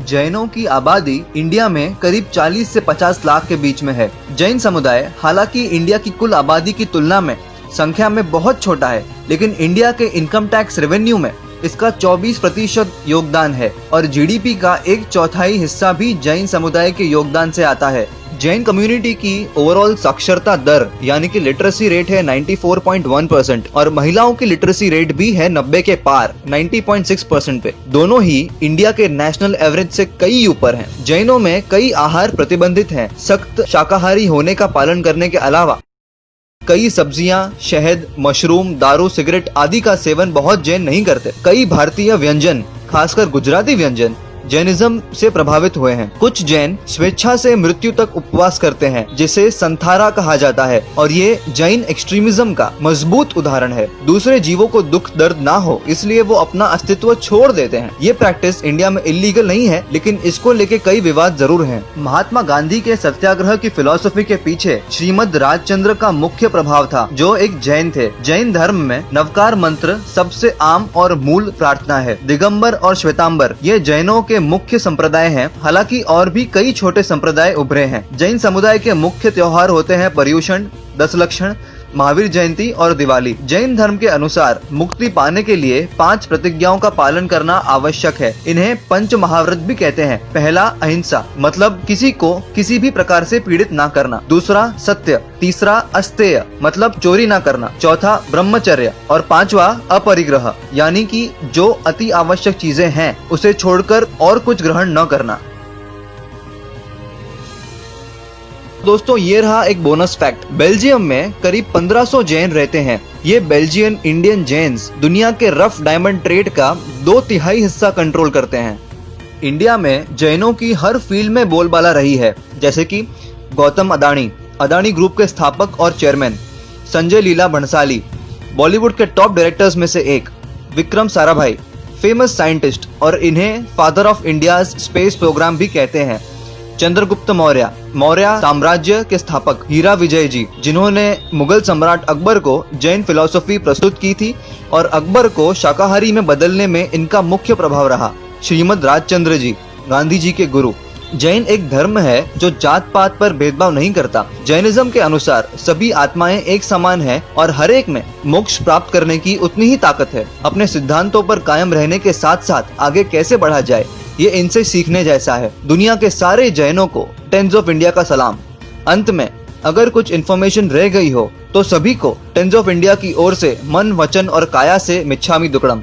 जैनों की आबादी इंडिया में करीब 40 से 50 लाख के बीच में है। जैन समुदाय हालांकि इंडिया की कुल आबादी की तुलना में संख्या में बहुत छोटा है, लेकिन इंडिया के इनकम टैक्स रेवेन्यू में इसका 24% योगदान है और जीडीपी का 1/4 हिस्सा भी जैन समुदाय के योगदान से आता है। जैन कम्युनिटी की ओवरऑल साक्षरता दर यानी कि लिटरेसी रेट है 94.1% और महिलाओं की लिटरेसी रेट भी है 90 के पार 90.6% पे। दोनों ही इंडिया के नेशनल एवरेज से कई ऊपर हैं। जैनों में कई आहार प्रतिबंधित हैं। सख्त शाकाहारी होने का पालन करने के अलावा कई सब्जियां, शहद, मशरूम, दारू, सिगरेट आदि का सेवन बहुत जैन नहीं करते। कई भारतीय व्यंजन, खासकर गुजराती व्यंजन जैनिज्म से प्रभावित हुए हैं। कुछ जैन स्वेच्छा से मृत्यु तक उपवास करते हैं, जिसे संथारा कहा जाता है और ये जैन एक्सट्रीमिज्म का मजबूत उदाहरण है। दूसरे जीवों को दुख दर्द ना हो इसलिए वो अपना अस्तित्व छोड़ देते हैं। ये प्रैक्टिस इंडिया में इलीगल नहीं है, लेकिन इसको लेके कई विवाद जरूर हैं। महात्मा गांधी के सत्याग्रह की फिलॉसफी के पीछे श्रीमद राजचंद्र का मुख्य प्रभाव था, जो एक जैन थे। जैन धर्म में नवकार मंत्र सबसे आम और मूल प्रार्थना है। दिगंबर और श्वेतांबर ये जैनों के मुख्य संप्रदाय हैं। हालांकि और भी कई छोटे संप्रदाय उभरे हैं। जैन समुदाय के मुख्य त्योहार होते हैं पर्युषण, दशलक्षण, महावीर जयंती और दिवाली। जैन धर्म के अनुसार मुक्ति पाने के लिए 5 प्रतिज्ञाओं का पालन करना आवश्यक है। इन्हें पंच महाव्रत भी कहते हैं। पहला अहिंसा, मतलब किसी को किसी भी प्रकार से पीड़ित ना करना। दूसरा सत्य, तीसरा अस्तेय, मतलब चोरी ना करना। चौथा ब्रह्मचर्य और 5वां अपरिग्रह, यानी कि जो अति आवश्यक चीजें हैं उसे छोड़कर और कुछ ग्रहण न करना। दोस्तों ये रहा एक बोनस फैक्ट। बेल्जियम में करीब 1500 जैन रहते हैं। ये बेल्जियन इंडियन जैन्स दुनिया के रफ डायमंड ट्रेड का 2/3 हिस्सा कंट्रोल करते हैं। इंडिया में जैनों की हर फील्ड में बोलबाला रही है, जैसे कि गौतम अदानी, अदानी ग्रुप के स्थापक और चेयरमैन, संजय लीला भंसाली, बॉलीवुड के टॉप डायरेक्टर्स में से एक, विक्रम साराभाई, फेमस साइंटिस्ट और इन्हें father of India's space programme भी कहते हैं, चंद्रगुप्त मौर्य, मौर्य साम्राज्य के स्थापक, हीरा विजय जी, जिन्होंने मुगल सम्राट अकबर को जैन फिलॉसफी प्रस्तुत की थी और अकबर को शाकाहारी में बदलने में इनका मुख्य प्रभाव रहा, श्रीमद राजचंद्र जी, गांधी जी के गुरु। जैन एक धर्म है जो जात पात पर भेदभाव नहीं करता। जैनिज्म के अनुसार सभी आत्माएं एक समान हैं और हर एक में मोक्ष प्राप्त करने की उतनी ही ताकत है। अपने सिद्धांतों पर कायम रहने के साथ साथ आगे कैसे बढ़ा जाए, ये इनसे सीखने जैसा है। दुनिया के सारे जैनों को टेंस ऑफ इंडिया का सलाम। अंत में अगर कुछ इन्फॉर्मेशन रह गई हो तो सभी को टेंस ऑफ इंडिया की ओर से मन, वचन और काया से मिच्छामी दुक्कडम।